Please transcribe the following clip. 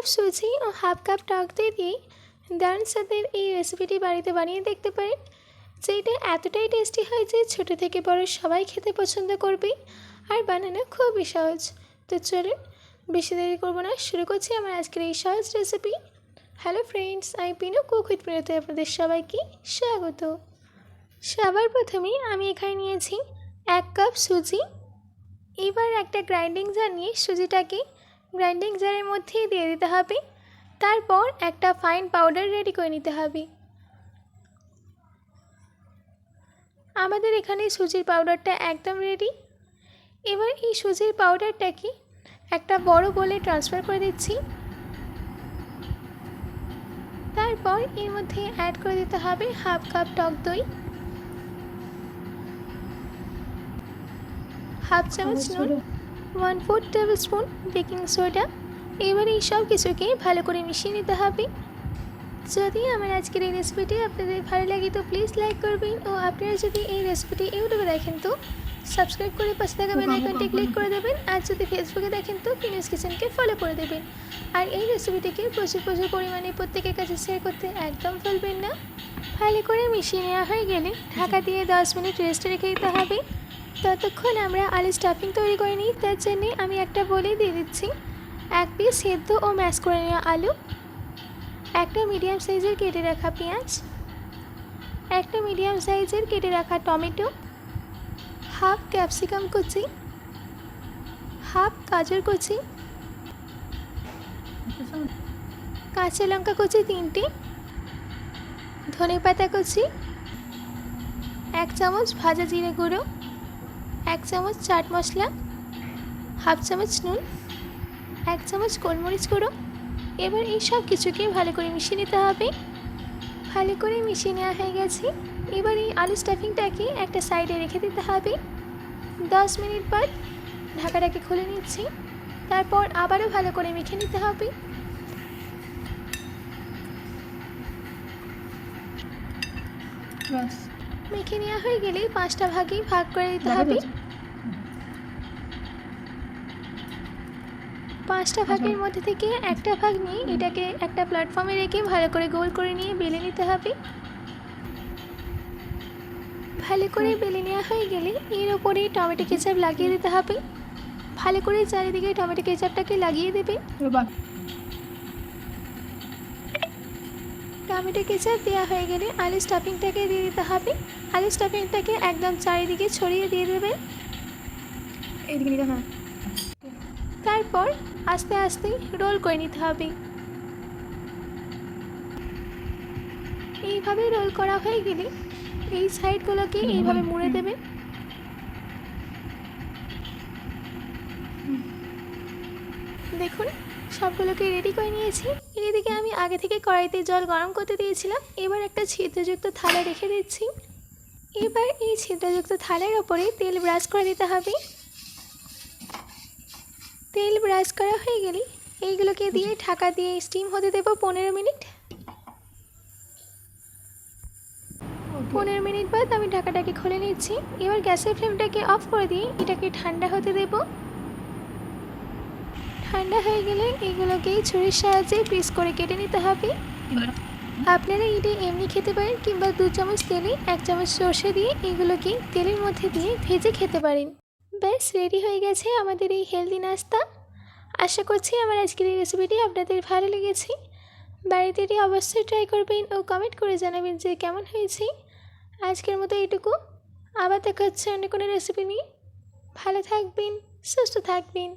Cup সুজি ও half cup টক দই দিয়ে দারুণ স্বাদের এই রেসিপিটি বাড়িতে বানিয়ে দেখতে পারেন, যেটা এতটাই টেস্টি হয় যে ছোটো থেকে বড় সবাই খেতে পছন্দ করবে আর বানানো খুবই সহজ। তো চলুন বেশি দেরি করবো না, শুরু করছি আমার আজকের এই সহজ রেসিপি। হ্যালো ফ্রেন্ডস, আমি পিনু কুক উইথ পিনুতে আপনাদের সবাইকে স্বাগত। সবার প্রথমেই আমি এখানে নিয়েছি 1 কাপ সুজি। এবার একটা গ্রাইন্ডিং জার নিয়ে সুজিটাকে গ্রাইন্ডিং জারের মধ্যেই দিয়ে দিতে হবে। তারপর একটা ফাইন পাউডার রেডি করে নিতে হবে। আমাদের এখানে সুজির পাউডারটা একদম রেডি। এবার এই সুজির পাউডারটাকে একটা বড় বোলে ট্রান্সফার করে দিচ্ছি। তারপর এর মধ্যে অ্যাড করে দিতে হবে হাফ কাপ টক দই, হাফ চামচ নুন, 1/4 টেবিল স্পুন বেকিং সোডা। এবার এই সব কিছুকে ভালো করে মিশিয়ে নিতে হবে। যদি আমার আজকের এই রেসিপিটি আপনাদের ভালো লাগে তো প্লিজ লাইক করবেন, ও আপনারা যদি এই রেসিপিটি ইউটিউবে দেখেন তো সাবস্ক্রাইব করে পাশে থাকা বেল আইকনটি ক্লিক করে দেবেন। আর যদি ফেসবুকে দেখেন তো পিনুস কিচেনকে ফলো করে দেবেন। আর এই রেসিপিটিকে প্রচুর পরিমাণে প্রত্যেকের কাছে শেয়ার করতে একদম ভুলবেন না। ভালো করে মিশিয়ে নেওয়া হয়ে গেলে ঢাকা দিয়ে 10 মিনিট রেস্টে রেখে দিতে হবে। ততক্ষণ আমরা আলু স্টাফিং তৈরি করে নিই। তার জন্যে আমি একটা বলে দিয়ে দিচ্ছি 1 পিস সেদ্ধ ও ম্যাশ করে নেওয়া আলু, একটা মিডিয়াম সাইজের কেটে রাখা পেঁয়াজ, একটা মিডিয়াম সাইজের কেটে রাখা টমেটো, হাফ ক্যাপসিকাম কুচি, হাফ গাজর কুচি, কাঁচা লঙ্কা কুচি 3টে, ধনেপাতা কুচি, 1 চামচ ভাজা জিরে গুঁড়ো, 1 চামচ চাট মশলা, হাফ চামচ নুন, 1 চামচ গোলমরিচ গুঁড়ো। এবার এই সব কিছুকে ভালো করে মিশিয়ে নিতে হবে। ভালো করে মিশিয়ে নেওয়া হয়ে গেছে। এবার এই আলু স্টাফিংটাকে একটা সাইডে রেখে দিতে হবে। 10 মিনিট পর ঢাকাটাকে খুলে নিচ্ছি। তারপর আবারও ভালো করে মেখে নিতে হবে। মেখে নেওয়া হয়ে গেলে 5টা ভাগে ভাগ করে দিতে হবে। 5টা ভাগের মধ্যে থেকে একটা ভাগ নিয়ে এটাকে একটা প্ল্যাটফর্মে রেখে ভালো করে গোল করে নিয়ে বেলে নিতে হবে। ভালো করে বেলে নেওয়া হয়ে গেলে এর ওপরে টমেটো কেচাপ লাগিয়ে দিতে হবে। ভালো করে চারিদিকে টমেটো কেচাপটাকে লাগিয়ে দেবে। টমেটো কেচাপ দেওয়া হয়ে গেলে আলু স্টাফিংটাকে দিয়ে দিতে হবে। আলু স্টাফিংটাকে একদম চারিদিকে ছড়িয়ে দিয়ে দেবে। তারপর আস্তে আস্তে রোল করে নিতে হবে। এইভাবে রোল করা হয়ে গেলে এই সাইডগুলোকে এইভাবে মুড়ে দেবে। দেখুন সবগুলোকে রেডি করে নিয়েছি। এদিকে আমি আগে থেকে কড়াইতে জল গরম করতে দিয়েছিলাম। এবার একটা ছিদ্রযুক্ত থালা রেখে দিচ্ছি। এবার এই ছিদ্রযুক্ত থালার ওপরে তেল ব্রাশ করে দিতে হবে। তেল ব্রাশ করা হয়ে গেলে এইগুলোকে দিয়ে ঢাকা দিয়ে স্টিম হতে দেবো 15 মিনিট। 15 মিনিট বাদ আমি ঢাকাটাকে খুলে নিচ্ছি। এবার গ্যাসের ফ্লেমটাকে অফ করে দিয়ে এটাকে ঠান্ডা হতে দেব। ঠান্ডা হয়ে গেলে এগুলোকে ছুরির সাহায্যে পিস করে কেটে নিতে হবে। আপনারা এটা এমনি খেতে পারেন কিংবা 2 চামচ তেলে 1 চামচ সর্ষে দিয়ে এগুলোকে তেলের মধ্যে দিয়ে ভেজে খেতে পারেন। ব্যাস রেডি হয়ে গেছে আমাদের এই হেলদি নাস্তা। আশা করছি আমার আজকের এই রেসিপিটি আপনাদের ভালো লেগেছে। বাড়িতে এটি অবশ্যই ট্রাই করবেন ও কমেন্ট করে জানাবেন যে কেমন হয়েছে। আজকের মতো এইটুকু, আবার দেখা হচ্ছে অন্য কোনো রেসিপি নিয়ে। ভালো থাকবেন, সুস্থ থাকবেন।